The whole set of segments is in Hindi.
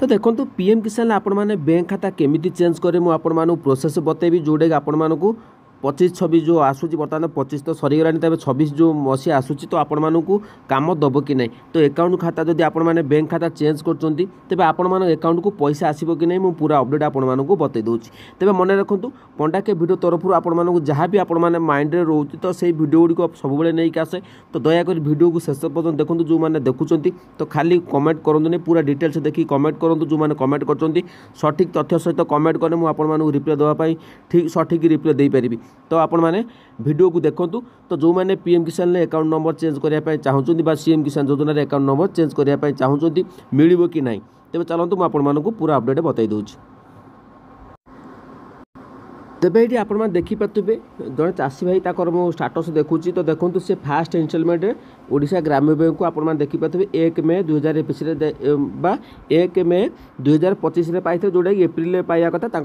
तो देखो पीएम किसान आपण मैंने बैंक खाता केमी चेंज करे मुझे आपण मानू प्रोसेस बतेबी जोड़े कि आपण मानू 25-26 जो आसूची बर्तमान 25 तो सरीगला तेज 26 जो मसीहा आसूची तो आपण मानू काम दब कि नहीं तो अकाउंट खाता जब आपण मैंने बैंक खाता चेंज कर आपण मान अकाउंट को पैसा आसो कि नहीं मुझे पूरा अपडेट आपण मानू बतई दूसरी तेज मन रखु पंडा के भिडियो तरफ आपण मानू जहाँ भी आपण मैंने माइंड में रोचे तो से भिडियो गुड़िक सब नहीं आसे तो दयाकोरी भिडियो को शेष पर्यटन देखो जो मैंने देखुं तो खाली कमेंट करूँ नहीं पूरा डिटेल्स देखिए कमेंट करूँ जो मैंने कमेंट कर सठिक तथ्य सहित कमेंट कले मुझे रिप्लाई देवाई ठीक सठिक रिप्लाई दे पारि तो आपण मैंने वीडियो को देखूँ तो जो मैंने पीएम किसान ने अकाउंट नंबर चेंज करने चाहूँगी सीएम किसान योजना अकाउंट नंबर चेंज करने चाहूँगी मिल कि नहीं तेज चलतु मुझे पूरा अपडेट बतई दूँ तेज ये आप देखिपे जड़े चाषी भाई तक स्टाटस देखुची तो देखो से फास्ट इनस्टलमेंट ओडिशा ग्राम्य बैंक को आप देखिपे 1 मई 2021 1 मई 2025 पाई जोटा कि एप्रिल पाइबा कथा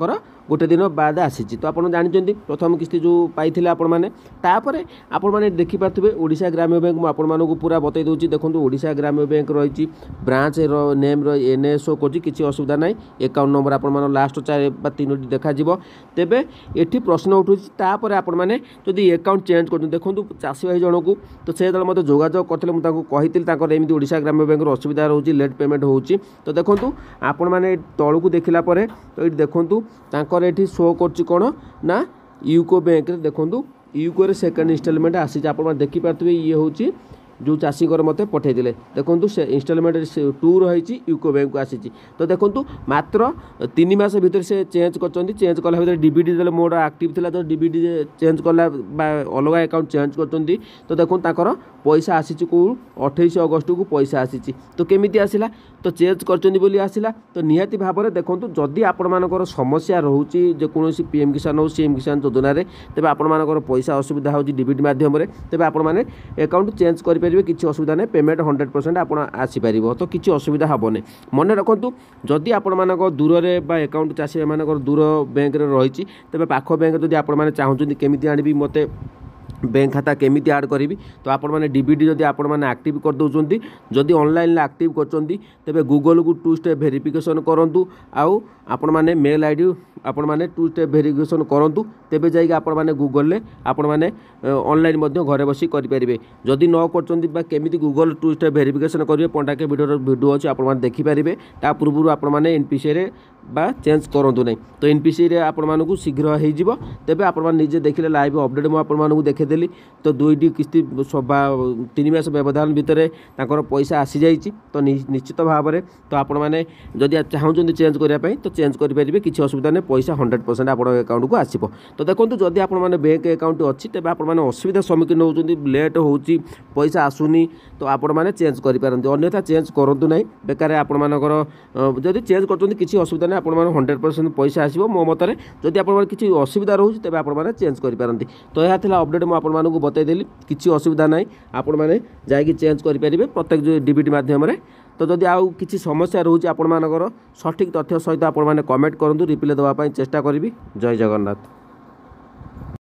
गोटे दिन बाद आसी तो आप जानते प्रथम किस्ती जो पाई आपने आपने देखिपे ओडिशा ग्राम्य बैंक मुझे पूरा बतई दूसरी देखो ओडिशा ग्राम्य बैंक रही ब्रांच नेम एनएसओ कर किसी असुविधा ना अकाउंट नंबर आप लास्ट 4-3 देखा तेबे एठी प्रश्न उठूँ आपण मैंने जदि अकाउंट चेंज कर देखो चाषी भाई जन को तो से मतलब जोगाजोग करते मुझे एमती ओडिशा ग्राम्य बैंक असुविधा रोचे लेट पेमेंट होची तो देखो आपण मैंने तलू को देखला तो ये देखूँ ये शो कर ना यूको बैंक देखूँ यूको सेकेंड इनस्टलमेंट आसी आप देखिपे ये हूँ जो चाषी मत पठे देखो से इनस्टलमेंट 2 रही यूको बैंक को आसी तो देखो मात्र 3 मास भीतर से चेंज चेंज कला भर डीबीडी जो मोड आक्टिव थी तो डीबीडी चेंज कला अलग अकाउंट चेंज कर तो देखो पैसा आसी को 28 अगस्त को पैसा आसी तो केमी आसला तो चेंज कर आसला तो निहाती भाव में देखो जदि आपर समस्या रोचे जेकोसी पीएम किसान हो सीएम किसान योजना तेज आपर पैसा असुविधा हो डीबीडी मध्यम तेज आपने अकाउंट चेंज कर किसी असुविधा नहीं पेमेंट 100% आप आसीपर तो किसी असुविधा हेनी मन रखु जदि आपण दूर में अकाउंट चाषी मान दूर बैंक रही तेज पाख बैंक जब आप चाहूँगी केमी आनी मत बैंक खाता केमी आड करी तो आपण मैंने डीबीडी जदि आपण मैंने आक्टिव कर दौरान जदि ऑनलाइन आक्टिव कर गूगल को 2 स्टेप वेरिफिकेशन करूँ आउ आपण मैंने मेल आईडी आपण मैंने 2 स्टेप वेरिफिकेशन करूँ तेबे जाइए आपण मैंने गूगल आपण मैंने ऑनलाइन घरे बसी करेंगे जदि न करमी गूगल 2 स्टेप वेरिफिकेशन करेंगे पंडा के वीडियो अच्छे आप देखिपारे ता पूर्व आप एनपीसी बा चेंज करूँ नहीं तो एनपीसी आपण को शीघ्र हो तेज आपजे देखिले लाइव अपडेट मुझे देखेदेली तो 2टी किस्ती 3 मास व्यवधान भितर पैसा आसी जाइए तो निश्चित भाव में तो आपण मैंने जदि चाहूँगी चेंज करने तो चेंज करेंगे किसी असुविधा नहीं पैसा 100% आप अकाउंट को आसो तो देखो जदि आप बैंक अकाउंट अच्छी तेज आप असुविधा सम्मुखीन होती लेट हो पैसा आसुनी तो आपण मैंने चेंज करेंगे अन्यथा चेंज करूँ ना बेकार आपर जदि चेंज कर किसी असुविधा नहीं आप 100% पैसा आसो मो मतरे जदि आप किसी असुविधा रोचे तेज आप चेंज करेंगे तो यह अपडेट मुझे बतईदेली किसी असुविधा ना आपण मैंने जाकि चेंज करेंगे प्रत्येक जो डीबीटी मध्यम तो जदि आउ किसी समस्या रोचे आपण सठिक तथ्य सहित आपण मैंने कमेंट करूँ रिप्लाई देवाई चेष्टा करी जय जगन्नाथ।